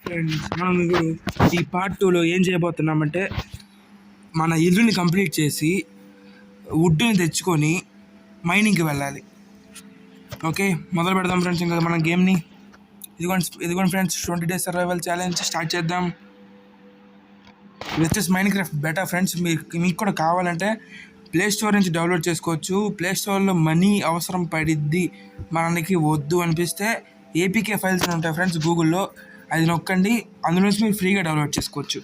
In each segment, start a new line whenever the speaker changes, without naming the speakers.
Friends మనం ఇప్పుడు ఈ పార్ట్ 2లో ఏం చేయబోతున్నామంటే మన ఇల్లుని కంప్లీట్ చేసి వుడ్ని తెచ్చుకొని మైనింగ్కి వెళ్ళాలి. ఓకే, మొదలు పెడదాం ఫ్రెండ్స్. ఇంకా మన గేమ్ని ఇదిగోండి friends, 20 days survival challenge start చేద్దాం. With mining craft beta friends. మీకు కూడా కావాలంటే ప్లే స్టోర్ నుంచి డౌన్లోడ్ చేసుకోవచ్చు. ప్లే స్టోర్లో మనీ అవసరం పడిద్ది, మనకి వద్దు అనిపిస్తే ఏపీకే ఫైల్స్ అని ఉంటాయి ఫ్రెండ్స్ గూగుల్లో, అది నొక్కండి, అందులో నుంచి మీరు ఫ్రీగా డౌన్లోడ్ చేసుకోవచ్చు.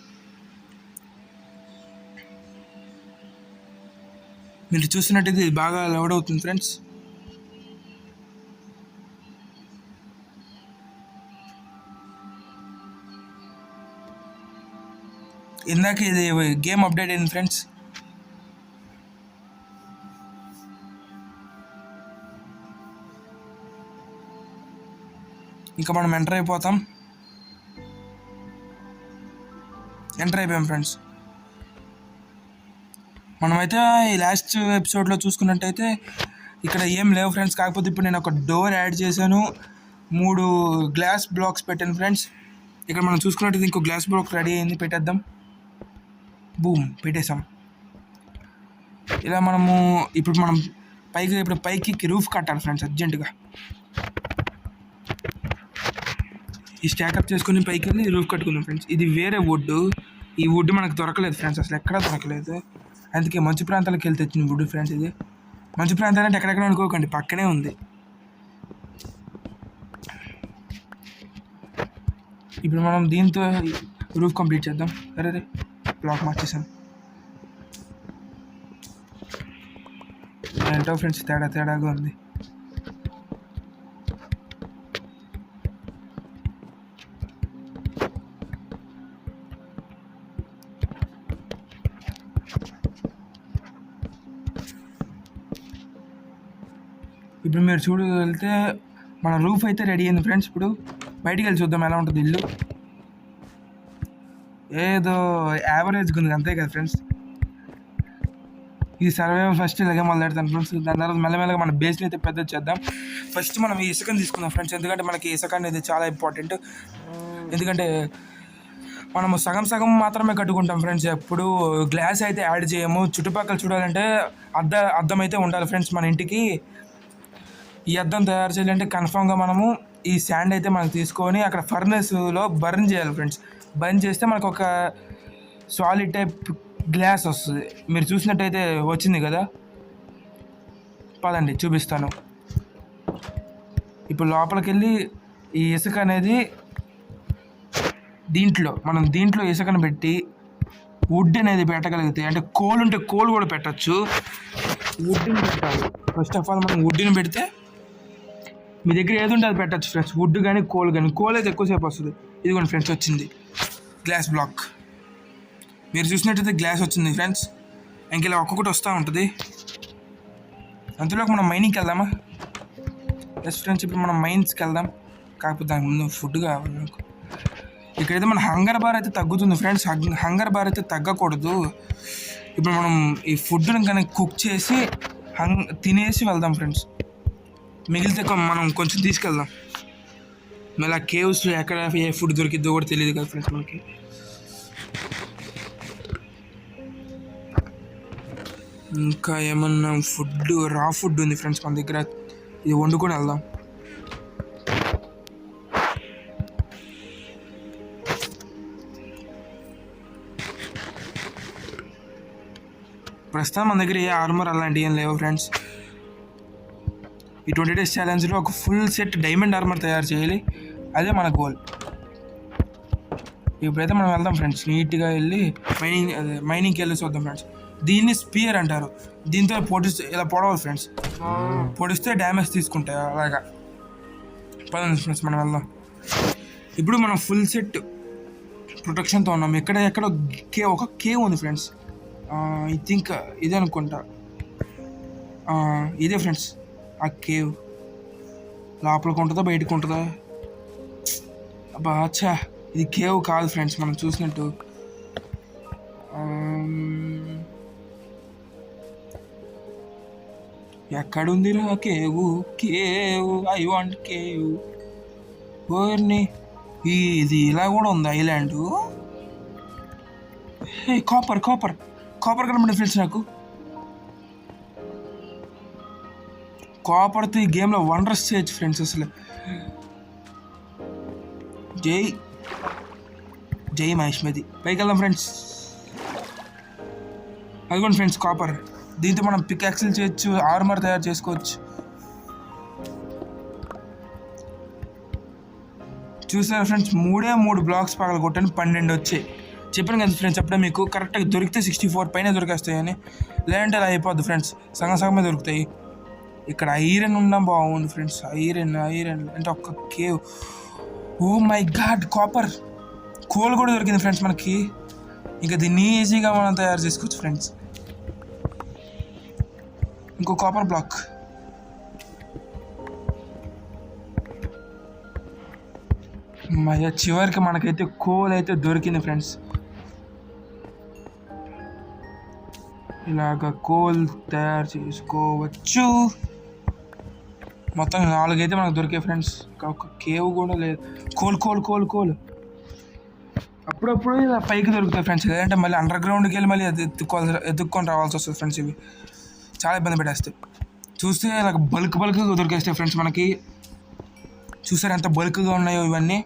మీరు చూస్తున్నట్టయితే ఇది బాగా లోడ్ అవుతుంది ఫ్రెండ్స్. ఇందాక ఇది గేమ్ అప్డేట్ అయింది ఫ్రెండ్స్. ఇంకా మనం ఎంటర్ అయిపోయాం ఫ్రెండ్స్. మనమైతే ఈ లాస్ట్ ఎపిసోడ్లో చూసుకున్నట్టయితే ఇక్కడ ఏం లేవు ఫ్రెండ్స్. కాకపోతే ఇప్పుడు నేను ఒక డోర్ యాడ్ చేశాను, 3 గ్లాస్ బ్లాక్స్ పెట్టాను ఫ్రెండ్స్. ఇక్కడ మనం చూసుకున్నట్టయితే ఇంకో గ్లాస్ బ్లాక్ రెడీ అయింది, పెట్టేద్దాం. బూమ్, పెట్టేసాం. ఇలా మనము ఇప్పుడు పైకి రూఫ్ కట్టాలి ఫ్రెండ్స్ అర్జెంటుగా. ఈ స్టాకప్ చేసుకుని పైకి వెళ్ళి రూఫ్ కట్టుకుందాం ఫ్రెండ్స్. ఇది వేరే వుడ్, ఈ వుడ్ మనకు దొరకలేదు ఫ్రెండ్స్, అసలు ఎక్కడా దొరకలేదు. అందుకే మంచు ప్రాంతాలకు వెళ్తే తెచ్చిన వుడ్ ఫ్రెండ్స్. ఇది మంచు ప్రాంతాలు అంటే ఎక్కడెక్కడ అనుకోకండి, పక్కనే ఉంది. ఇప్పుడు మనం దీంతో రూఫ్ కంప్లీట్ చేద్దాం. అరే బ్లాక్ మార్చేసాను. ఏంటో ఫ్రెండ్స్, తేడాగా ఉంది. ఇప్పుడు మీరు చూడగలిగితే మన రూఫ్ అయితే రెడీ అయింది ఫ్రెండ్స్. ఇప్పుడు బయటికి వెళ్ళి చూద్దాం ఎలా ఉంటుంది ఇల్లు. ఏదో యావరేజ్గా ఉంది అంతే కదా ఫ్రెండ్స్. ఈ సర్వైవల్ ఫస్ట్ ఇలాగే మొదలెడతాను ఫ్రెండ్స్. దాని తర్వాత మెల్లమెల్లగా మన బేస్ని అయితే పెద్ద చేద్దాం. ఫస్ట్ మనం ఈ ఇసుకని తీసుకుందాం ఫ్రెండ్స్, ఎందుకంటే మనకి ఇసుక అనేది చాలా ఇంపార్టెంట్. ఎందుకంటే మనము సగం మాత్రమే కట్టుకుంటాం ఫ్రెండ్స్, ఎప్పుడు గ్లాస్ అయితే యాడ్ చేయము. చుట్టుపక్కల చూడాలంటే అద్దం అయితే ఉండాలి ఫ్రెండ్స్ మన ఇంటికి. ఈ అద్దం తయారు చేయాలంటే కన్ఫామ్గా మనము ఈ శాండ్ అయితే మనం తీసుకొని అక్కడ ఫర్నెస్లో బర్న్ చేయాలి ఫ్రెండ్స్. బర్న్ చేస్తే మనకు ఒక సాలిడ్ టైప్ గ్లాస్ వస్తుంది. మీరు చూసినట్టయితే వచ్చింది కదా, పదండి చూపిస్తాను. ఇప్పుడు లోపలికి వెళ్ళి ఈ ఇసుక అనేది దీంట్లో ఇసుకను పెట్టి వుడ్ అనేది పెట్టగలిగితే, అంటే కోల్ ఉంటే కోల్ కూడా పెట్టచ్చు. వుడ్ని పెట్టాలి ఫస్ట్ ఆఫ్ ఆల్. మనం వుడ్ని పెడితే మీ దగ్గర ఏది ఉంటే అది పెట్టచ్చు ఫ్రెండ్స్, వుడ్ కానీ కోల్ కానీ. కోల్ అయితే ఎక్కువసేపు వస్తుంది. ఇదిగోండి ఫ్రెండ్స్, వచ్చింది గ్లాస్ బ్లాక్. మీరు చూసినట్టయితే గ్లాస్ వచ్చింది ఫ్రెండ్స్. ఇంక ఇలా ఒక్కొక్కటి వస్తూ ఉంటుంది. అంతలోకి మనం మైనింగ్కి వెళ్దామా? ఎస్ ఫ్రెండ్స్, ఇప్పుడు మనం మైన్స్కి వెళ్దాం. కాకపోతే దానికి ముందు ఫుడ్ కావాలి నాకు. ఇక్కడైతే మన హంగర్ బార్ అయితే తగ్గుతుంది ఫ్రెండ్స్. హంగర్ బార్ అయితే తగ్గకూడదు. ఇప్పుడు మనం ఈ ఫుడ్ని కానీ కుక్ చేసి తినేసి వెళ్దాం ఫ్రెండ్స్. మిగిలితే మనం కొంచెం తీసుకెళ్దాం. మళ్ళీ కేవ్స్ ఎక్కడ ఏ ఫుడ్ దొరికిద్దో కూడా తెలియదు కదా ఫ్రెండ్స్ మనకి. ఇంకా ఏమన్నా రా ఫుడ్ ఉంది ఫ్రెండ్స్ మన దగ్గర, ఇది వండుకొని వెళ్దాం. ప్రస్తుతం మన దగ్గర ఏ ఆర్మర్ అలాంటివి ఏం లేవు ఫ్రెండ్స్. ఈ 20 days ఛాలెంజ్లో ఒక ఫుల్ సెట్ డైమండ్ ఆర్మర్ తయారు చేయాలి, అదే మన గోల్. ఇప్పుడైతే మనం వెళ్దాం ఫ్రెండ్స్, నీట్గా వెళ్ళి మైనింగ్కి వెళ్ళి చూద్దాం ఫ్రెండ్స్. దీన్ని స్పియర్ అంటారు. దీంతో ఇలా పొడవాలి ఫ్రెండ్స్. పొడిస్తే డ్యామేజ్ తీసుకుంటాయి అలాగా. పదండి ఫ్రెండ్స్ మనం వెళ్దాం. ఇప్పుడు మనం ఫుల్ సెట్ ప్రొటెక్షన్తో ఉన్నాం. ఎక్కడ ఒక కేవ్ ఉంది ఫ్రెండ్స్. ఐ థింక్ ఇదే అనుకుంటా. ఇదే ఫ్రెండ్స్ ఆ కేవ్. లోపలికి ఉంటుందా బయటకు ఉంటుందా? అబ్బా అచ్చా, ఇది కేవ్ కాదు ఫ్రెండ్స్ మనం చూసినట్టు. ఎక్కడుందిరా కేవ్? I want cave. ఓర్ని ఇది ఇలా కూడా ఉంది ఐలాండ్. హే కాపర్ కాపర్ కాపర్ కనబడింది ఫ్రెండ్స్ నాకు. కాపర్తో ఈ గేమ్లో వండర్స్ చేయొచ్చు ఫ్రెండ్స్. అసలు జై జై మహేష్మతి. పైకి వెళ్దాం ఫ్రెండ్స్. అదిగోండి ఫ్రెండ్స్ కాపర్. దీంతో మనం పికాక్స్లు చేయొచ్చు, ఆర్మర్ తయారు చేసుకోవచ్చు. చూసారా ఫ్రెండ్స్, 3 బ్లాక్స్ పగల కొట్టని 12 వచ్చాయి. చెప్పాను కదా ఫ్రెండ్స్ అప్పుడే మీకు, కరెక్ట్గా దొరికితే 64 పైన దొరికేస్తాయని. లేదంటే అలా అయిపోద్ది ఫ్రెండ్స్, సగం సగమే దొరుకుతాయి. ఇక్కడ ఐరన్ ఉన్నా బాగుంది ఫ్రెండ్స్. ఐరన్ అంటే ఒక్క cave. Oh my god, copper coal కూడా దొరికింది ఫ్రెండ్స్ మనకి. ఇంకా దీన్ని ఈజీగా మనం తయారు చేసుకోవచ్చు ఫ్రెండ్స్. ఇంకో కాపర్ బ్లాక్. మళ్ళీ చివరికి మనకైతే కోల్ అయితే దొరికింది ఫ్రెండ్స్. ఇలాగ కోల్ తయారు చేసుకోవచ్చు. మొత్తం 4 అయితే మనకు దొరికాయి ఫ్రెండ్స్. ఒక కేవ్ కూడా లేదు. కోల్ కోల్ కోల్ కోల్ అప్పుడప్పుడు ఇలా పైకి దొరుకుతాయి ఫ్రెండ్స్. లేదంటే మళ్ళీ అండర్ గ్రౌండ్కి వెళ్ళి మళ్ళీ ఎత్తుక్కొని రావాల్సి వస్తుంది ఫ్రెండ్స్. ఇవి చాలా ఇబ్బంది పెట్టేస్తాయి. చూస్తే ఇలా బల్క్గా దొరికేస్తాయి ఫ్రెండ్స్ మనకి. చూసారు ఎంత బల్క్గా ఉన్నాయో ఇవన్నీ.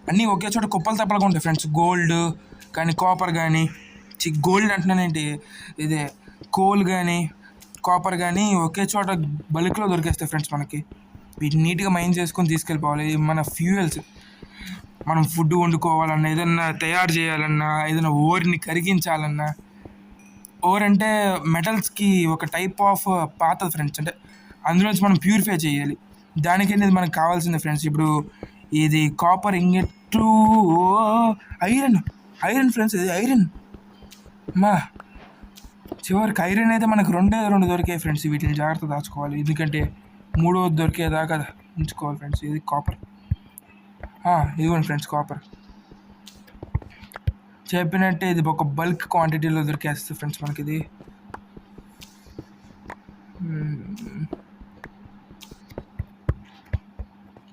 అన్నీ ఒకే చోట కుప్పలు తప్పలుగా ఉంటాయి ఫ్రెండ్స్. గోల్డ్ కానీ కాపర్ కానీ, గోల్డ్ అంటున్నానేంటి, ఇదే కోల్ కానీ కాపర్ కానీ ఒకే చోట బల్క్లో దొరికేస్తాయి ఫ్రెండ్స్ మనకి. వీటిని నీట్గా మైన్ చేసుకొని తీసుకెళ్ళిపోవాలి. మన ఫ్యూయల్స్, మనం ఫుడ్ వండుకోవాలన్నా, ఏదన్నా తయారు చేయాలన్నా, ఏదైనా ఓర్ని కరిగించాలన్నా. ఓర్ అంటే మెటల్స్కి ఒక టైప్ ఆఫ్ పాతది ఫ్రెండ్స్. అంటే అందులోంచి మనం ప్యూరిఫై చేయాలి. దానికి అనేది మనకు కావాల్సిందే ఫ్రెండ్స్. ఇప్పుడు ఇది కాపర్ ఇంగెట్టు, ఐరన్ ఫ్రెండ్స్. ఇది ఐరన్. మా చివరికి ఐరన్ అయితే మనకు 2 దొరికాయి ఫ్రెండ్స్. వీటిని జాగ్రత్త దాచుకోవాలి, ఎందుకంటే 3వది దొరికేదాకా ఉంచుకోవాలి ఫ్రెండ్స్. ఇది కాపర్. ఇదిగోండి ఫ్రెండ్స్ కాపర్. చెప్పినట్టే ఇది ఒక బల్క్ క్వాంటిటీలో దొరికేస్తుంది ఫ్రెండ్స్ మనకి. ఇది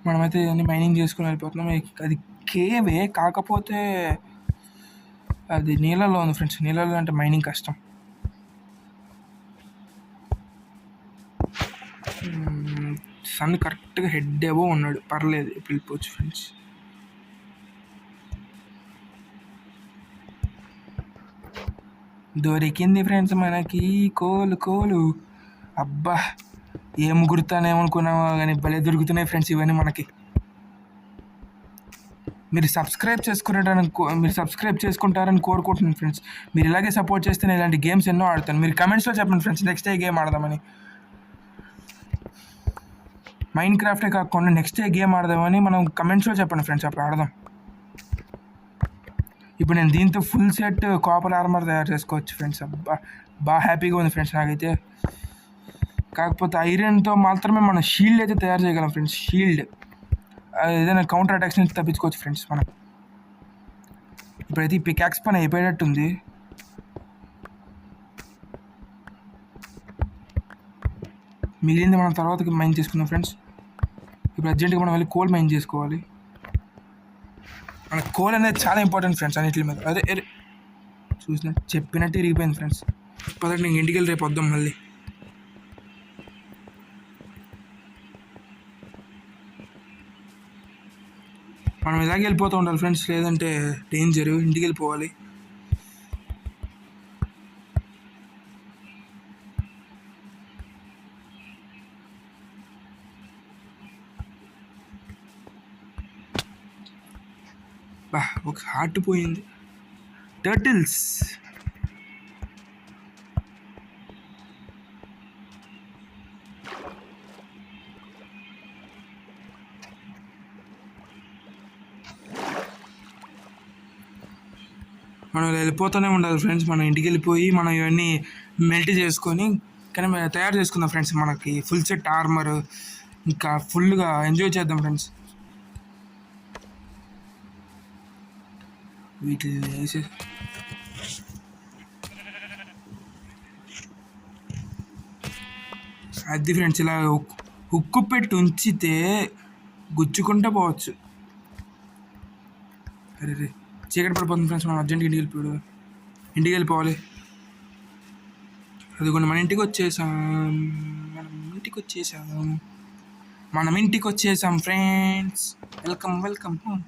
మనమైతే అన్ని మైనింగ్ చేసుకుని వెళ్ళిపోతున్నాం. అది కేవే, కాకపోతే అది నీళ్ళలో ఉంది ఫ్రెండ్స్. నీళ్ళలో అంటే మైనింగ్ కష్టం. సన్ కరెక్ట్గా హెడ్ ఏవో ఉన్నాడు, పర్లేదు వెళ్ళిపోవచ్చు ఫ్రెండ్స్. దొరికింది ఫ్రెండ్స్ మనకి కోలు. అబ్బా ఏం గుర్తానేమనుకున్నామో కానీ భలే దొరుకుతున్నాయి ఫ్రెండ్స్ ఇవన్నీ మనకి. మీరు సబ్స్క్రైబ్ చేసుకుంటారని కోరుకుంటున్నాను ఫ్రెండ్స్. మీరు ఇలాగే సపోర్ట్ చేస్తే నేను ఇలాంటి గేమ్స్ ఎన్నో ఆడతాను. మీరు కమెంట్స్లో చెప్పండి ఫ్రెండ్స్, నెక్స్ట్ ఏ గేమ్ ఆడదామని. మైండ్ క్రాఫ్టే కాకుండా నెక్స్ట్ ఏ గేమ్ ఆడదామని మనం కమెంట్స్లో చెప్పండి ఫ్రెండ్స్, అప్పుడు ఆడదాం. ఇప్పుడు నేను దీంతో ఫుల్ సెట్ కాపర్ ఆర్మర్ తయారు చేసుకోవచ్చు ఫ్రెండ్స్. అబ్బా బాగా హ్యాపీగా ఉంది ఫ్రెండ్స్ నాకైతే. కాకపోతే ఐరన్తో మాత్రమే మనం షీల్డ్ అయితే తయారు చేయగలం ఫ్రెండ్స్. షీల్డ్ ఏదైనా కౌంటర్ అటాక్స్ నుంచి తప్పించుకోవచ్చు ఫ్రెండ్స్ మనం. ఇప్పుడైతే ఈ పికాక్స్ పని అయిపోయేటట్టుంది. మిగిలింది మనం తర్వాత మైన్ చేసుకుందాం ఫ్రెండ్స్. ఇప్పుడు అర్జెంట్గా మనం వెళ్ళి కోల్ మైన్ చేసుకోవాలి. మన కోల్ అనేది చాలా ఇంపార్టెంట్ ఫ్రెండ్స్ అన్నిటి మీద. అదే చెప్పినట్టు ఇరిగిపోయింది ఫ్రెండ్స్. పదండి నేను ఇంటికి వెళ్ళి రేపు వద్దాం మళ్ళీ. మనం ఇలాగే వెళ్ళిపోతూ ఉండాలి ఫ్రెండ్స్, లేదంటే డేంజర్. ఇంటికి వెళ్ళిపోవాలి. ఒక హార్ట్ పోయింది. టర్టిల్స్. మనం వెళ్ళిపోతూనే ఉండాలి ఫ్రెండ్స్. మనం ఇంటికి వెళ్ళిపోయి మనం ఇవన్నీ మెల్ట్ చేసుకొని కానీ తయారు చేసుకుందాం ఫ్రెండ్స్. మనకి ఫుల్ సెట్ ఆర్మర్ ఇంకా ఫుల్గా ఎంజాయ్ చేద్దాం ఫ్రెండ్స్. వీటిని వేసి అది ఫ్రెండ్స్ ఇలా ఉక్కు పెట్టి ఉంచితే గుచ్చుకుంటూ పోవచ్చు. అరే రే చీకటి పడిపోతుంది ఫ్రెండ్స్. మనం అర్జెంట్గా ఇంటికి వెళ్ళిపోవాలి. అదిగోండి మన ఇంటికి వచ్చేసాం. మనం ఇంటికి వచ్చేసాం ఫ్రెండ్స్. Welcome home.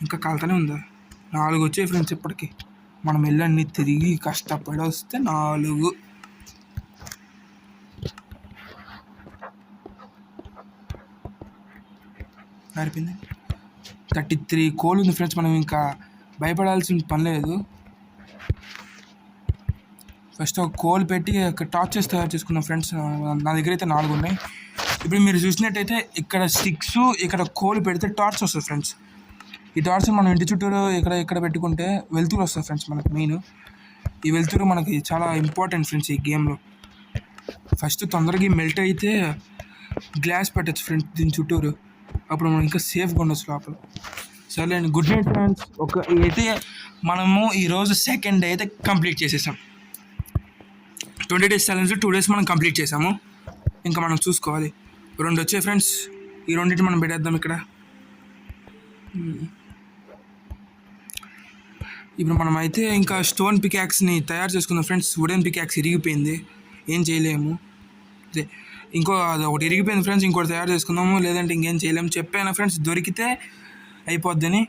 ఇంకా కాలుతూనే ఉందా? 4 వచ్చాయి ఫ్రెండ్స్ ఇప్పటికి. మనం వెళ్ళండి తిరిగి కష్టపడి వస్తే 4 సరిపోయింది. 33 కోల్ ఉంది ఫ్రెండ్స్. మనం ఇంకా భయపడాల్సిన పని లేదు. ఫస్ట్ ఒక కోల్ పెట్టి టార్చెస్ తయారు చేసుకున్నాం ఫ్రెండ్స్. నా దగ్గర అయితే 4 ఉన్నాయి. ఇప్పుడు మీరు చూసినట్టయితే ఇక్కడ స్టిక్స్, ఇక్కడ కోల్ పెడితే టార్చ్ వస్తుంది ఫ్రెండ్స్. ఈ టార్చ్ మనం ఇంటి చుట్టూరు ఇక్కడ పెట్టుకుంటే వెలుతురు వస్తుంది ఫ్రెండ్స్. మనకు మెయిన్ ఈ వెలుతురు మనకి చాలా ఇంపార్టెంట్ ఫ్రెండ్స్ ఈ గేమ్లో. ఫస్ట్ తొందరగా మెల్ట్ అయితే గ్లాస్ పెట్టచ్చు ఫ్రెండ్స్ దీని చుట్టూరు. అప్పుడు మనం ఇంకా సేఫ్గా ఉండొచ్చు లోపల. సరే అండి, గుడ్ నైట్ ఫ్రెండ్స్. అయితే మనము ఈరోజు సెకండ్ డే అయితే కంప్లీట్ చేసేసాం. 20 days ఛాలెంజ్ 2 days మనం కంప్లీట్ చేసాము. ఇంకా మనం చూసుకోవాలి. 2 వచ్చాయి ఫ్రెండ్స్. ఈ 2 మనం పెట్టేద్దాం ఇక్కడ. ఇప్పుడు మనం అయితే ఇంకా స్టోన్ పికాక్స్ని తయారు చేసుకుందాం ఫ్రెండ్స్. వుడెన్ పికాక్స్ ఇరిగిపోయింది, ఏం చేయలేము. అది ఒకటి ఇరిగిపోయింది ఫ్రెండ్స్. ఇంకోటి తయారు చేసుకుందాము, లేదంటే ఇంకేం చేయలేము. చెప్పాను ఫ్రెండ్స్ దొరికితే అయిపోద్దని.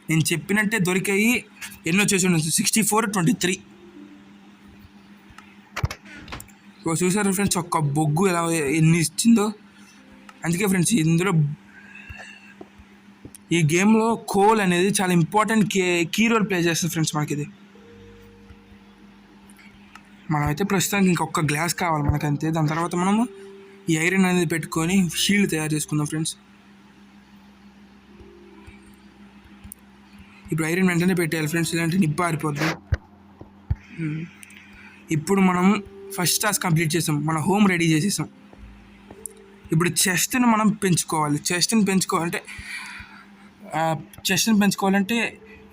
నేను చెప్పినట్టే దొరికాయి. ఎన్ని వచ్చేసి 64, 23. చూసారు ఫ్రెండ్స్ ఒక్క బొగ్గు ఎలా ఎన్ని ఇచ్చిందో. అందుకే ఫ్రెండ్స్ ఇందులో ఈ గేమ్లో కోల్ అనేది చాలా ఇంపార్టెంట్ కీ రోల్ ప్లే చేస్తుంది ఫ్రెండ్స్ మనకి ఇది. మనమైతే ప్రస్తుతానికి ఇంకొక గ్లాస్ కావాలి మనకంతే. దాని తర్వాత మనము ఈ ఐరన్ అనేది పెట్టుకొని షీల్డ్ తయారు చేసుకుందాం ఫ్రెండ్స్. ఇప్పుడు ఐరన్ వెంటనే పెట్టేయాలి ఫ్రెండ్స్, ఇలాంటి నిప్పు ఆరిపోద్ది. ఇప్పుడు మనము ఫస్ట్ టాస్క్ కంప్లీట్ చేసాం, మన హోమ్ రెడీ చేసేసాం. ఇప్పుడు చెస్ట్ని మనం పెంచుకోవాలి. చెస్ట్ని పెంచుకోవాలంటే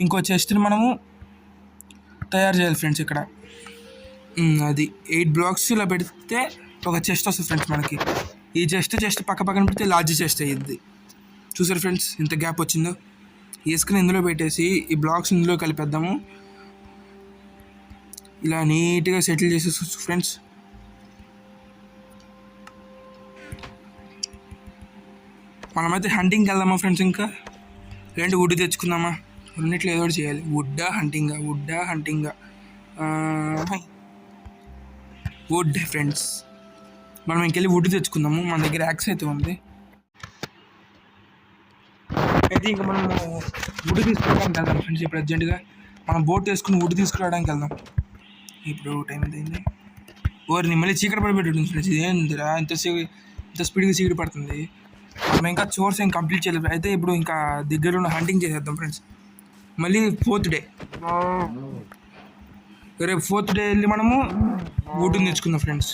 ఇంకో చెస్ట్ని మనము తయారు చేయాలి ఫ్రెండ్స్. ఇక్కడ అది 8 blocks ఇలా పెడితే ఒక చెస్ట్ వస్తుంది ఫ్రెండ్స్ మనకి. ఈ చెస్ట్ పక్కన పెడితే లార్జ్ చెస్ట్ అయ్యిద్ది. చూసారు ఫ్రెండ్స్ ఇంత గ్యాప్ వచ్చిందో. ఈ ఇసుకని ఇందులో పెట్టేసి ఈ బ్లాక్స్ ఇందులో కలిపేద్దాము. ఇలా నీట్గా సెటిల్ చేసేసి ఫ్రెండ్స్. మనమైతే హంటింగ్కి వెళ్దామా ఫ్రెండ్స్. ఇంకా లేదంటే వుడ్ తెచ్చుకుందామా? రెండిట్లో ఏదో ఒకటి చేయాలి. వుడ్డా హంటింగా వుడ్ ఫ్రెండ్స్. మనం ఇంకెళ్ళి వుడ్ తెచ్చుకుందాము. మన దగ్గర యాక్స్ అయితే ఉంది. అయితే ఇంకా మనము వుడ్ తీసుకురావడానికి వెళ్దాం ఫ్రెండ్స్. ఇప్పుడు అర్జెంటుగా మనం బోట్ వేసుకుని వుడ్ తీసుకురావడానికి వెళ్దాం. ఇప్పుడు టైం ఎంత అయింది? ఓరిని మళ్ళీ చీకటి పడిపెట్టు ఫ్రెండ్స్. ఏందిరా ఇంత స్పీడ్గా చీకటి పడుతుంది. మనం ఇంకా చోర్స్ ఏం కంప్లీట్ చేయలేదు. అయితే ఇప్పుడు ఇంకా దగ్గర ఉన్న హంటింగ్ చేసేద్దాం ఫ్రెండ్స్. మళ్ళీ 4th డే. రేపు 4th డే వెళ్ళి మనము వుడ్ని తెచ్చుకుందాం ఫ్రెండ్స్.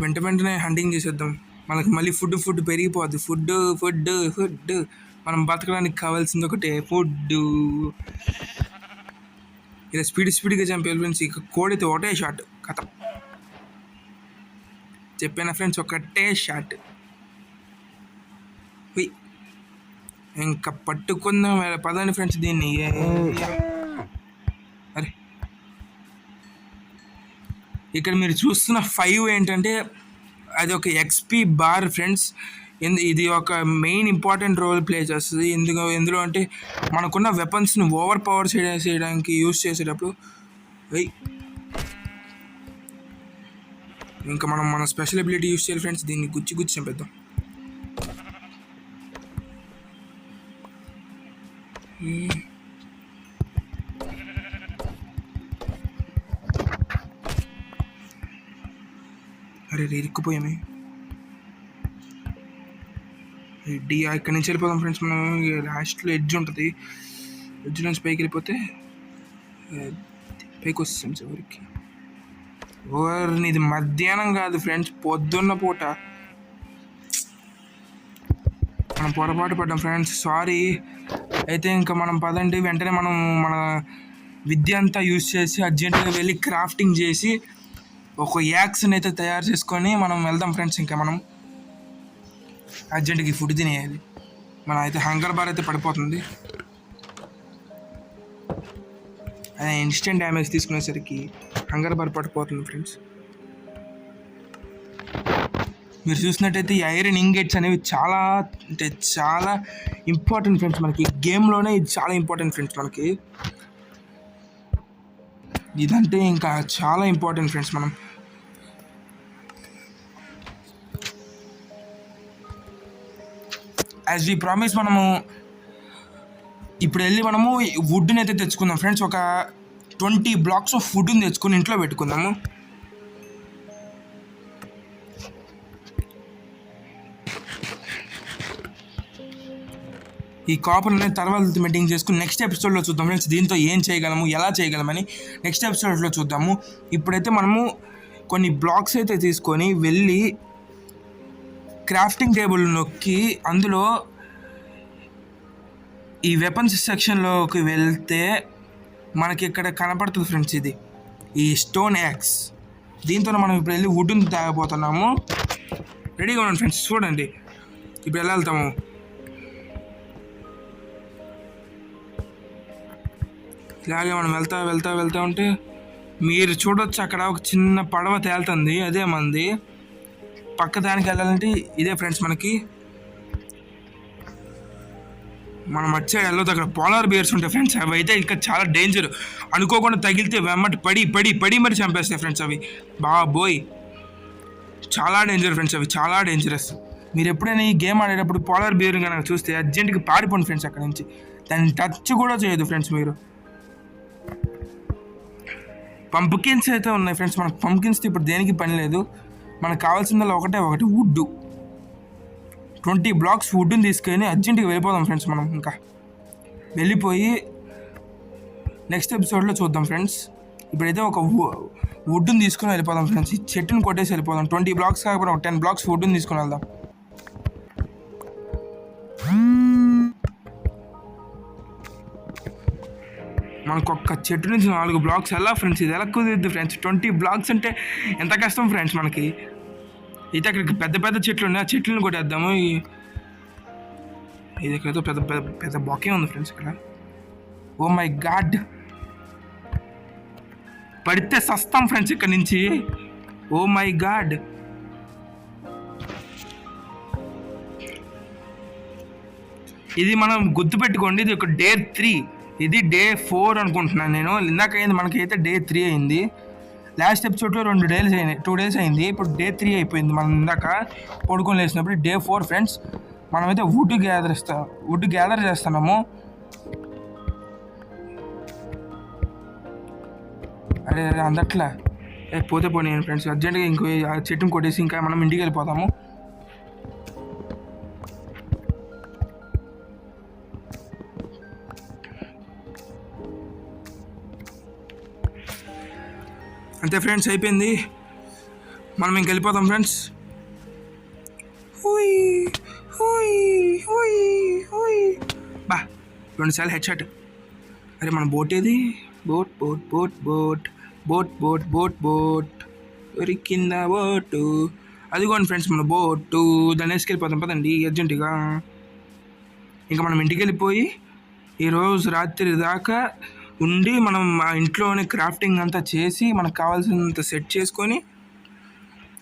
వెంటనే హంటింగ్ చేసేద్దాం. మనకి మళ్ళీ ఫుడ్ పెరిగిపోద్ది. ఫుడ్ మనం బతకడానికి కావాల్సింది ఒకటే ఫుడ్. ఇలా స్పీడ్గా చంపేయాలి ఫ్రెండ్స్. ఇక కోడితే ఒకటే షాట్ కథ. చెప్పాను ఫ్రెండ్స్ ఒకటే షాట్. ఇంకా పట్టుకుందాం పదండి ఫ్రెండ్స్ దీన్ని. అరే ఇక్కడ మీరు చూస్తున్న 5 ఏంటంటే అది ఒక ఎక్స్పీ బార్ ఫ్రెండ్స్. ఇది ఒక మెయిన్ ఇంపార్టెంట్ రోల్ ప్లే చేస్తుంది. ఎందులో అంటే మనకున్న వెపన్స్ని ఓవర్ పవర్ చేయడానికి యూజ్ చేసేటప్పుడు ఇంకా మనం మన స్పెషల్ ఎబిలిటీ యూజ్ చేయాలి ఫ్రెండ్స్. దీన్ని గుచ్చి చంపేద్దాం. అరే ఇరుక్కుపోయామే. ఇక్కడి నుంచి వెళ్ళిపోదాం ఫ్రెండ్స్. మనం లాస్ట్లో ఎడ్జ్ ఉంటుంది. ఎడ్జ్ నుంచి పైకి వెళ్ళిపోతే పైకి వస్తాం చివరికి. ఇది మధ్యాహ్నం కాదు ఫ్రెండ్స్, పొద్దున్న పూట. మనం పొరపాటు పడ్డాం ఫ్రెండ్స్, సారీ. అయితే ఇంకా మనం పదండి. వెంటనే మనం మన విద్య అంతా యూజ్ చేసి అర్జెంటుగా వెళ్ళి క్రాఫ్టింగ్ చేసి ఒక యాక్స్ని అయితే తయారు చేసుకొని మనం వెళ్దాం ఫ్రెండ్స్. ఇంకా మనం అర్జెంట్కి ఫుడ్ తినేయాలి. మన అయితే హంగర్ బార్ అయితే పడిపోతుంది. అదే ఇన్స్టెంట్ డ్యామేజ్ తీసుకునేసరికి హంగర్ బార్ పడిపోతుంది ఫ్రెండ్స్. మీరు చూసినట్టయితే ఈ ఐరన్ ఇంగెట్స్ అనేవి చాలా అంటే చాలా ఇంపార్టెంట్ ఫ్రెండ్స్. మనకి గేమ్లోనే ఇది చాలా ఇంపార్టెంట్ ఫ్రెండ్స్. మనకి ఇదంటే ఇంకా చాలా ఇంపార్టెంట్ ఫ్రెండ్స్. మనం యాజ్ వి ప్రామిస్ మనము ఇప్పుడు వెళ్ళి మనము వుడ్ని అయితే తెచ్చుకుందాం ఫ్రెండ్స్. ఒక 20 blocks ఆఫ్ వుడ్ని తెచ్చుకొని ఇంట్లో పెట్టుకుందాము. ఈ కాపర్ అనేది తర్వాత మెయింటైన్ చేసుకుని నెక్స్ట్ ఎపిసోడ్లో చూద్దాం ఫ్రెండ్స్. దీంతో ఏం చేయగలము, ఎలా చేయగలమని నెక్స్ట్ ఎపిసోడ్లో చూద్దాము. ఇప్పుడైతే మనము కొన్ని బ్లాక్స్ అయితే తీసుకొని వెళ్ళి క్రాఫ్టింగ్ టేబుల్ నొక్కి అందులో ఈ వెపన్స్ సెక్షన్లోకి వెళ్తే మనకి ఇక్కడ కనపడుతుంది ఫ్రెండ్స్. ఇది ఈ స్టోన్ యాక్స్. దీంతో మనం ఇప్పుడు వెళ్ళి వుడ్ని తాగబోతున్నాము. రెడీగా ఉన్నాను ఫ్రెండ్స్. చూడండి ఇప్పుడు ఎలా వెళ్తాము. ఇలాగే మనం వెళ్తా ఉంటే మీరు చూడొచ్చు అక్కడ ఒక చిన్న పడవ తేలుతుంది. అదే మంది పక్క దానికి వెళ్ళాలంటే ఇదే ఫ్రెండ్స్. మనం వచ్చే వెళ్ళొద్దు. అక్కడ పోలార్ బేర్స్ ఉంటాయి ఫ్రెండ్స్. అవి అయితే ఇంకా చాలా డేంజర్. అనుకోకుండా తగిలితే వెమ్మటి పడి మరి చంపేస్తాయి ఫ్రెండ్స్. అవి బాబోయ్ చాలా డేంజర్ ఫ్రెండ్స్. అవి చాలా డేంజరస్. మీరు ఎప్పుడైనా ఈ గేమ్ ఆడేటప్పుడు పోలార్ బేర్ కనుక చూస్తే అర్జెంట్గా పారిపోండి ఫ్రెండ్స్ అక్కడ నుంచి. దాన్ని టచ్ కూడా చేయదు ఫ్రెండ్స్ మీరు. పంప్కిన్స్ అయితే ఉన్నాయి ఫ్రెండ్స్. మనకు పంప్కిన్స్ ఇప్పుడు దేనికి పని లేదు. మనకు కావాల్సిందల్లా ఒకటి వుడ్. 20 blocks వుడ్ని తీసుకొని అర్జెంట్గా వెళ్ళిపోదాం ఫ్రెండ్స్. మనం ఇంకా వెళ్ళిపోయి నెక్స్ట్ ఎపిసోడ్లో చూద్దాం ఫ్రెండ్స్. ఇప్పుడైతే ఒక వుడ్ని తీసుకొని వెళ్ళిపోదాం ఫ్రెండ్స్. ఈ చెట్టుని కొట్టేసి వెళ్ళిపోదాం. 20 blocks కాకపోతే ఒక 10 blocks వుడ్ని తీసుకొని వెళ్దాం. మనకు ఒక్క చెట్టు నుంచి 4 blocks ఎలా ఫ్రెండ్స్? ఇది ఎలా కుదిరిద్ది ఫ్రెండ్స్? 20 blocks అంటే ఎంత కష్టం ఫ్రెండ్స్ మనకి. అయితే అక్కడికి పెద్ద చెట్లు ఉన్నాయి. ఆ చెట్లను కొట్టేద్దాము. ఇది ఇక్కడతో పెద్ద బాకే ఉంది ఫ్రెండ్స్ ఇక్కడ. ఓ మై గాడ్, పడితే సస్తాం ఫ్రెండ్స్ ఇక్కడ నుంచి. ఓ మై గాడ్, ఇది మనం గుర్తుపెట్టుకోండి. ఇది ఒక Day 3, ఇది Day 4 అనుకుంటున్నాను నేను. ఇందాక అయింది మనకైతే Day 3 అయింది. లాస్ట్ ఎపిసోడ్లో 2 days అయినాయి, 2 days అయింది. ఇప్పుడు Day 3 అయిపోయింది. మనం ఇందాక పడుకొని లేచినప్పుడు Day 4 ఫ్రెండ్స్. మనమైతే వుడ్ గ్యాదర్ చేస్తున్నాము. అరే అందట్లా పోతే పోనీ ఫ్రెండ్స్. అర్జెంట్గా ఇంకో చెట్టుని కొట్టేసి ఇంకా మనం ఇంటికి వెళ్ళిపోతాము. అంతే ఫ్రెండ్స్, అయిపోయింది. మనం ఇంక వెళ్ళిపోతాం ఫ్రెండ్స్. బా 2 సార్లు హెడ్ షాట్. అరే మన బోట్ ఏది? బోట్ కింద బోటు. అదిగోండి ఫ్రెండ్స్ మన బోటు. దాన్ని వేసుకెళ్ళిపోతాం పదండి అర్జెంటుగా. ఇంకా మనం ఇంటికి వెళ్ళిపోయి ఈరోజు రాత్రి దాకా ఉండి మనం మా ఇంట్లోనే క్రాఫ్టింగ్ అంతా చేసి మనకు కావాల్సినంత సెట్ చేసుకొని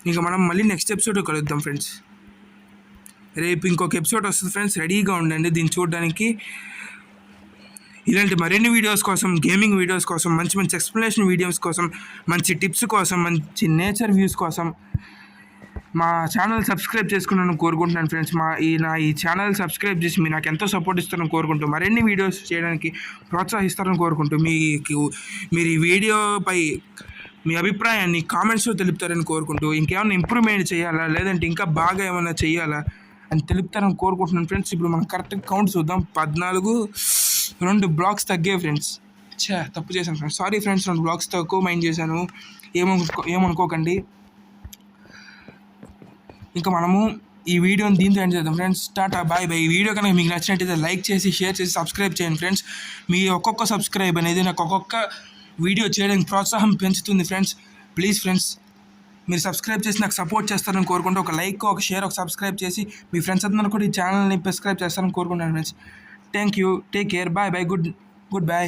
ఇంకా మనం మళ్ళీ నెక్స్ట్ ఎపిసోడ్ కలుద్దాం ఫ్రెండ్స్. రేపు ఇంకొక ఎపిసోడ్ వస్తుంది ఫ్రెండ్స్. రెడీగా ఉండండి దీన్ని చూడడానికి. ఇలాంటి మరిన్ని వీడియోస్ కోసం, గేమింగ్ వీడియోస్ కోసం, మంచి ఎక్స్ప్లెనేషన్ వీడియోస్ కోసం, మంచి టిప్స్ కోసం, మంచి నేచర్ వ్యూస్ కోసం మా ఛానల్ సబ్స్క్రైబ్ చేసుకున్నాను కోరుకుంటున్నాను ఫ్రెండ్స్. ఈ ఛానల్ సబ్స్క్రైబ్ చేసి మీరు నాకు ఎంతో సపోర్ట్ ఇస్తారని కోరుకుంటూ, మరిన్ని వీడియోస్ చేయడానికి ప్రోత్సహిస్తారని కోరుకుంటూ, మీరు ఈ వీడియోపై మీ అభిప్రాయాన్ని కామెంట్స్లో తెలుపుతారని కోరుకుంటూ, ఇంకేమైనా ఇంప్రూవ్మెంట్ చేయాలా లేదంటే ఇంకా బాగా ఏమైనా చేయాలా అని తెలుపుతారని కోరుకుంటున్నాను ఫ్రెండ్స్. ఇప్పుడు మనం కరెక్ట్గా కౌంట్ చూద్దాం. 2 blocks తగ్గాయి ఫ్రెండ్స్. తప్పు చేశాను ఫ్రెండ్స్, సారీ ఫ్రెండ్స్. 2 blocks తక్కువ మైండ్ చేశాను, ఏమనుకోకండి. ఇంకా మనము ఈ వీడియోని దీంతో ఎండ్ చేద్దాం ఫ్రెండ్స్. Tata bye bye. ఈ వీడియో కనుక మీకు నచ్చినట్టయితే లైక్ చేసి, షేర్ చేసి, సబ్స్క్రైబ్ చేయండి ఫ్రెండ్స్. మీ ఒక్కొక్క సబ్స్క్రైబ్ అనేది నాకు ఒక్కొక్క వీడియో చేయడానికి ప్రోత్సాహం పెంచుతుంది ఫ్రెండ్స్. Please friends. మీరు సబ్స్క్రైబ్ చేసి నాకు సపోర్ట్ చేస్తారని కోరుకుంటూ ఒక లైక్ ఒక షేర్ ఒక సబ్స్క్రైబ్ చేసి మీ ఫ్రెండ్స్ అందరూ కూడా ఈ ఛానల్ని సబ్స్క్రైబ్ చేస్తారని కోరుకుంటున్నాను friends. Thank you, take care, bye bye, good bye.